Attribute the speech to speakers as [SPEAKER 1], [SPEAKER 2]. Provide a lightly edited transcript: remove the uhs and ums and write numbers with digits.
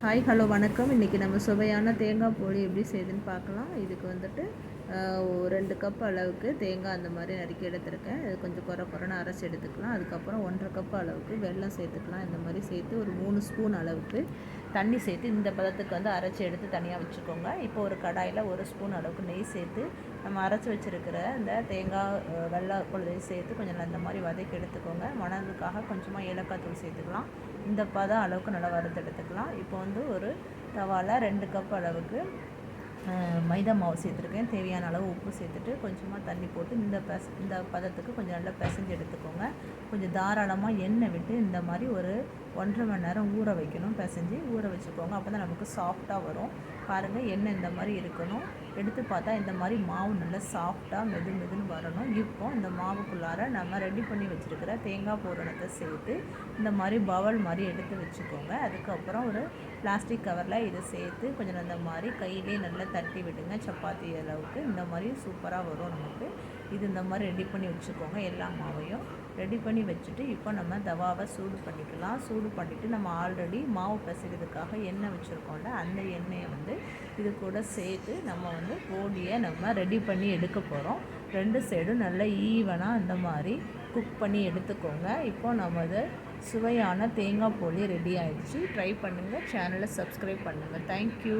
[SPEAKER 1] Hi hello வணக்கம். இன்றைக்கி நம்ம சுவையான தேங்காய் போளி எப்படி செய்யுதுன்னு பார்க்கலாம். இதுக்கு வந்துட்டு 2 கப் அளவுக்கு தேங்காய் அந்த மாதிரி நறுக்கி எடுத்துருக்கேன். இது கொஞ்சம் குறைன்னு அரைச்சி எடுத்துக்கலாம். அதுக்கப்புறம் 1.5 கப் அளவுக்கு வெல்லம் சேர்த்துக்கலாம். இந்த மாதிரி சேர்த்து ஒரு 3 ஸ்பூன் அளவுக்கு தண்ணி சேர்த்து இந்த பதத்துக்கு வந்து அரைச்சி எடுத்து தனியாக வச்சுக்கோங்க. இப்போ ஒரு கடாயில் 1 ஸ்பூன் அளவுக்கு நெய் சேர்த்து நம்ம அரைச்சி வச்சுருக்கிற இந்த தேங்காய் வெள்ளை கொள்ளையை சேர்த்து கொஞ்சம் இந்த மாதிரி வதக்கி எடுத்துக்கோங்க. மணத்துக்காக கொஞ்சமாக ஏலக்காய் தூள் சேர்த்துக்கலாம். இந்த பதம் அளவுக்கு நல்லா வறுத்து எடுத்துக்கலாம். இப்போ வந்து ஒரு தவாவில் 2 கப் அளவுக்கு மைதா மாவு சேர்த்துருக்கேன். தேவையான அளவு உப்பு சேர்த்துட்டு கொஞ்சமாக தண்ணி போட்டு இந்த பதத்துக்கு கொஞ்சம் நல்லா பிசைஞ்சு எடுத்துக்கோங்க. கொஞ்சம் தாராளமாக எண்ணெய் விட்டு இந்த மாதிரி ஒரு 1.5 மணி நேரம் ஊற வைக்கணும். பிசைஞ்சு ஊற வச்சுக்கோங்க. அப்போ தான் நமக்கு சாஃப்டாக வரும். பாருங்கள், எண்ணெய் இந்த மாதிரி இருக்கணும். எடுத்து பார்த்தா இந்த மாதிரி மாவு நல்லா சாஃப்டாக மெதுன்னு வரணும். இப்போ இந்த மாவுக்குள்ளார நம்ம ரெடி பண்ணி வச்சுருக்கிற தேங்காய் பூரணத்தை சேர்த்து இந்த மாதிரி பவல் மாதிரி எடுத்து வச்சுக்கோங்க. அதுக்கப்புறம் ஒரு பிளாஸ்டிக் கவரில் இதை சேர்த்து கொஞ்சம் இந்த மாதிரி கையிலே நல்லா தட்டி விடுங்க. சப்பாத்தி அளவுக்கு இந்த மாதிரி சூப்பராக வரும் நமக்கு. இது இந்த மாதிரி ரெடி பண்ணி வச்சுக்கோங்க. எல்லா மாவையும் ரெடி பண்ணி வச்சுட்டு இப்போ நம்ம தவாவை சூடு பண்ணிக்கலாம். சூடு பண்ணிவிட்டு நம்ம ஆல்ரெடி மாவு பிசைக்கிறதுக்காக எண்ணெய் வச்சுருக்கோம்ல, அந்த எண்ணெயை வந்து இது கூட சேர்த்து நம்ம வந்து போலியை நம்ம ரெடி பண்ணி எடுக்க போகிறோம். 2 சைடும் நல்லா ஈவனாக இந்த மாதிரி குக் பண்ணி எடுத்துக்கோங்க. இப்போ நமது சுவையான தேங்காய் போலி ரெடி ஆகிடுச்சு. ட்ரை பண்ணுங்கள். சேனலை சப்ஸ்கிரைப் பண்ணுங்கள். தேங்க்யூ.